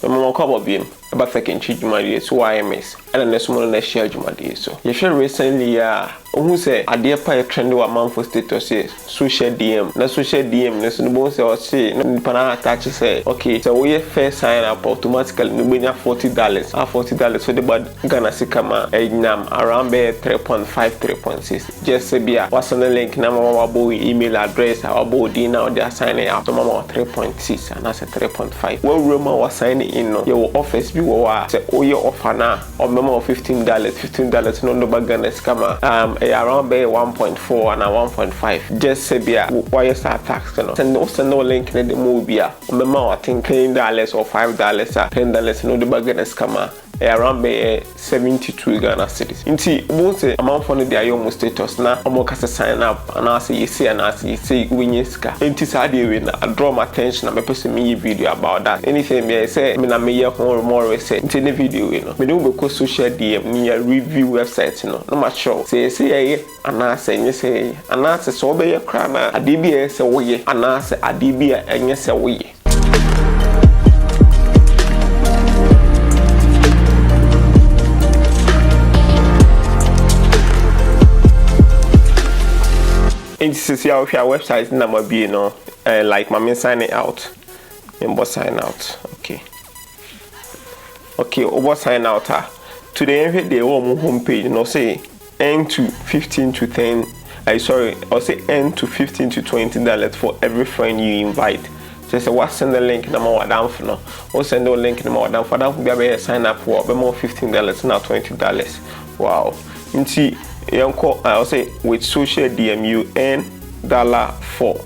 Mama come up him about second cheat Jumadie so YMS and then next one share Jumadie so. You share recently who say a dear pie trend or man for status is social DM. Na social DM next no bones or say no pana attach say okay so we first sign up automatically no benya $40 $40 so the bad Ghana sikama nam around be 3.5 3.6 just say bia what's on the link na mama boy email address our body now they are signing up to mama 3.6 and that's a 3.5 well rumor was signing in no your office bi wo say oh your offer na or mama $15 no bad Ghana sikama around be 1.4 and 1.5 just say bia why you start tax no send no link in the movie mama I think $10 or $5 $10 no the bad Ghana sikama around be 72 Ghana cedis. Inti both amount for the ayomo status na omo kase sign up and I say you see and I say winyeska. Inti sadi win I draw my attention and me post me video about that. Anything me say me na me hear more research. Inti the video you know. Me do be social DM ni review website you know. No matter show. Say and I say you say and I say so be your crime. Adibi say we and I say adibi enye say we. And this is our website number be like my signing out. Member sign out. Okay, over sign out. Today every day on homepage say end to 15 to 10. I'll say end to 15 to $20 for every friend you invite. Just say what send the link number one down for now. Or send the link number one down for that. Be able to sign up for more $15 now $20. Wow. You see. I'll say with Socialdm you earn $4 for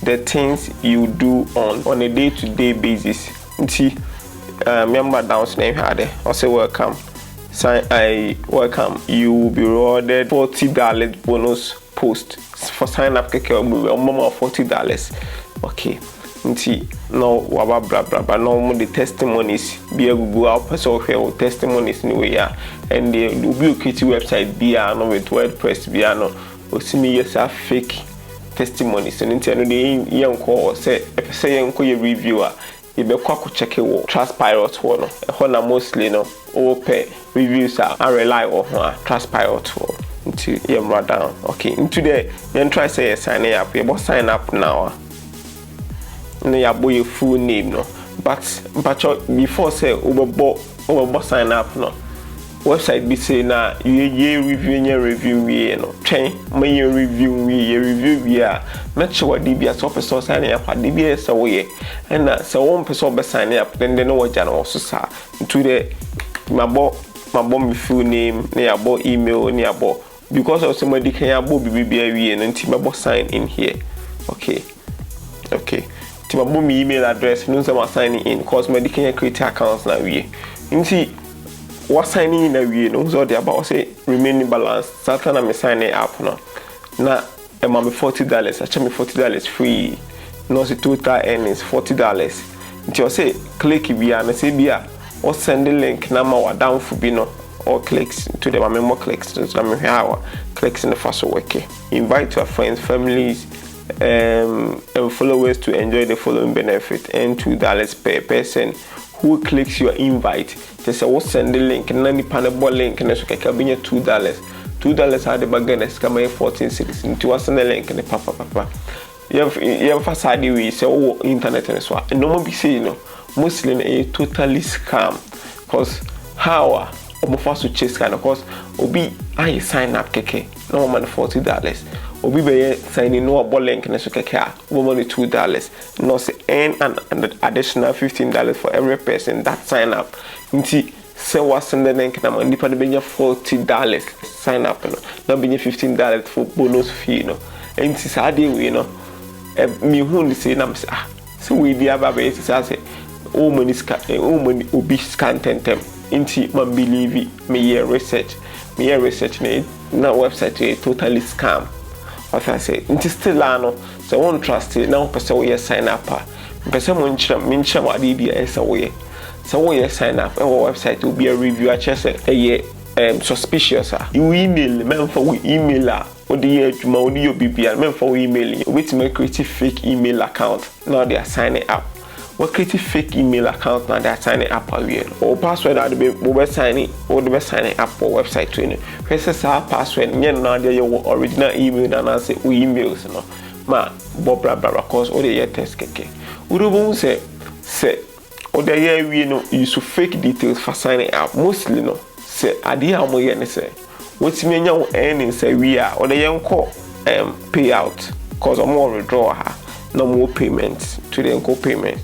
the things you do on a day-to-day basis. See, remember down name here. I'll say welcome. Welcome. You will be rewarded $40 bonus post for sign up. $40. Okay. See, no blah blah blah. No the testimonies. Be a Google out person here testimonies anyway. And the Ubiquity website be no with WordPress be no. O see me yourself fake testimonies. And into the young call say young reviewer. You be quite check it. Transpirate one. A mostly no pay reviews are rely on Transpirate one. Into right down. Okay. Into the then try say sign up. You must sign up now. No your full name no but before say over sign up no website be say na you review we no train my review we not sure DB as person sign up DB so we and so one person be sign up then they know what you also say to the my me full name na your email na your because of somebody can abo BBB we and until sign in here. Okay to my email address no say signing in cause me can create accounts na we nti what signing in na we no so dey about say remaining balance start na me signing up no na e ma me $40 acha me $40 free no say total earnings $40 nti o say click bia na say bia or send the link na ma wa down for bi no or clicks to the more clicks so na me how clicks in the first work invite your friends families and followers to enjoy the following benefit and $2 per person who clicks your invite. Just say send the link and then the panel link and so $2 $2 are the baggage come 14 cities into us send the link and the papa you have facade we say internet and so and no more be say Muslim a totally scam because how first to chase kind of course obi I sign up keke no man $40 obi be signing no about link na so keke woman $2 no say earn an additional $15 for every person that sign up nti say what send the link na man nipa de benya $40 sign up no na benya $15 for bonus fee no nti sa dey we no me hu say na say so we dey aba be say o money obi scan tentem inti man believe me research na website is totally scam what I say inti still no so one trust it now person we sign up person mention what DB so we sign up our website will be a review say suspicious you email men for we emailer or the adwuma or BBR men for email with my creative fake email account now they are signing up what create a fake email account now that sign up or password that be signing or the signing up or website to you. First password now there your original email and I say emails no ma blah blah blah cause all the test keke. Urubu say or the year we know use fake details for signing up mostly no say idea how much say what's me now earning say we are or the young call payout cause more withdraw no more payments to the co payment.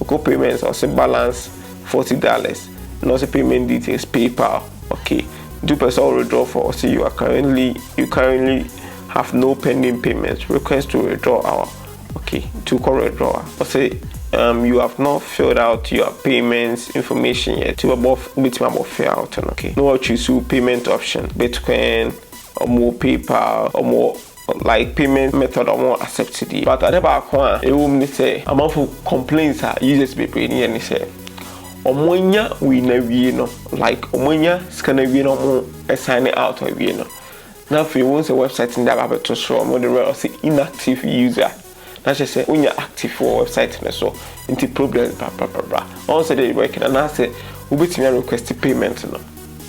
Co-payments or say balance $40. No say payment details PayPal. Okay, 2% withdraw for say you currently have no pending payments. Request to withdraw our to call withdraw. Or say you have not filled out your payments information yet. To above fill out. Okay, no choose payment option Bitcoin or more PayPal or more like payment method or more accepted. But at the back one, it will say amount of complaints are users be paying and say omonya we na wie no like omonya scanner wie no mo sign out or wie no. Now if you want a website in that to show more the say inactive user. That's just say when you're active for website na so into problem blah. Also they working and I say we be to request payment no.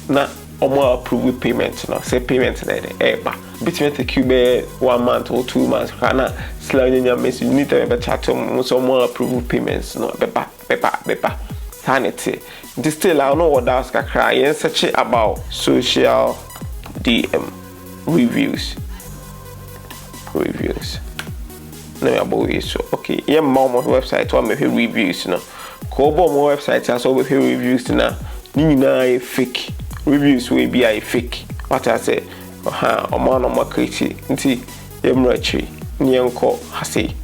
Na omo approve payment no say payment na dey between take you 1 month or 2 months kana slide in your message you need to be chat to some more approve payments no beba sanity this still I know what that's kakra yen search about social DM reviews no about it so okay yeah mom website or maybe reviews no ko bo mo website as so be reviews na ni na fake reviews will be a fake what I say or create nti yemrachi nyenko hase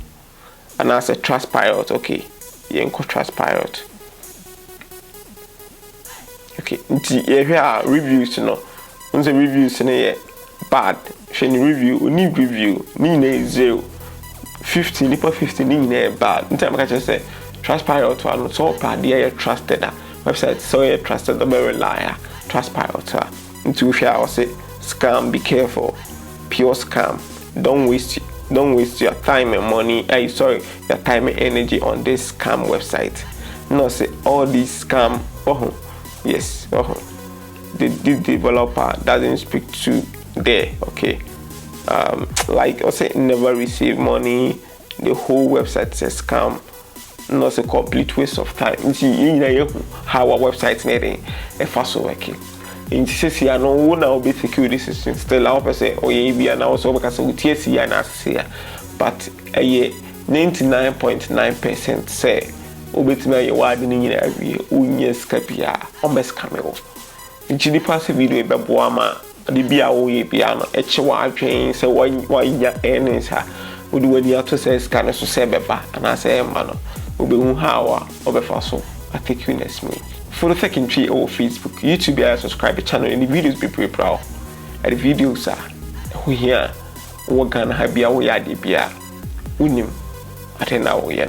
and as a trust pirate okay yenko trust pirate okay nti here reviews no unse reviews na bad sheni review ni review ni na 0 50 lipo 50 ni na bad nti amaka say trust pirate one so bad dey trusted website so you trusted the very liar trust pirate nti we share say scam, be careful. Pure scam. Don't waste your time and money. Your time and energy on this scam website. No say all these scam. Yes. The developer doesn't speak to there. Okay. Like I say, never receive money. The whole website says scam. Not a complete waste of time. You know how our website needing a fast working. In this year, no now be security system still out say oh yeah and also because we TSC and say but 99.9% say obetime your word ni nyina awie unye skapia ombes cameo nchidi pass video be boa ma de bia wo ye bia no eche wa atwen say wanya earnings ha odi wani ato say scan so say beba and say ma no obehu hawa obefa so atake next me. For the second tree or Facebook, YouTube, I subscribe to the channel and the videos be pretty proud. And the videos are we here, what can I be away at the beer? Unim, I think now we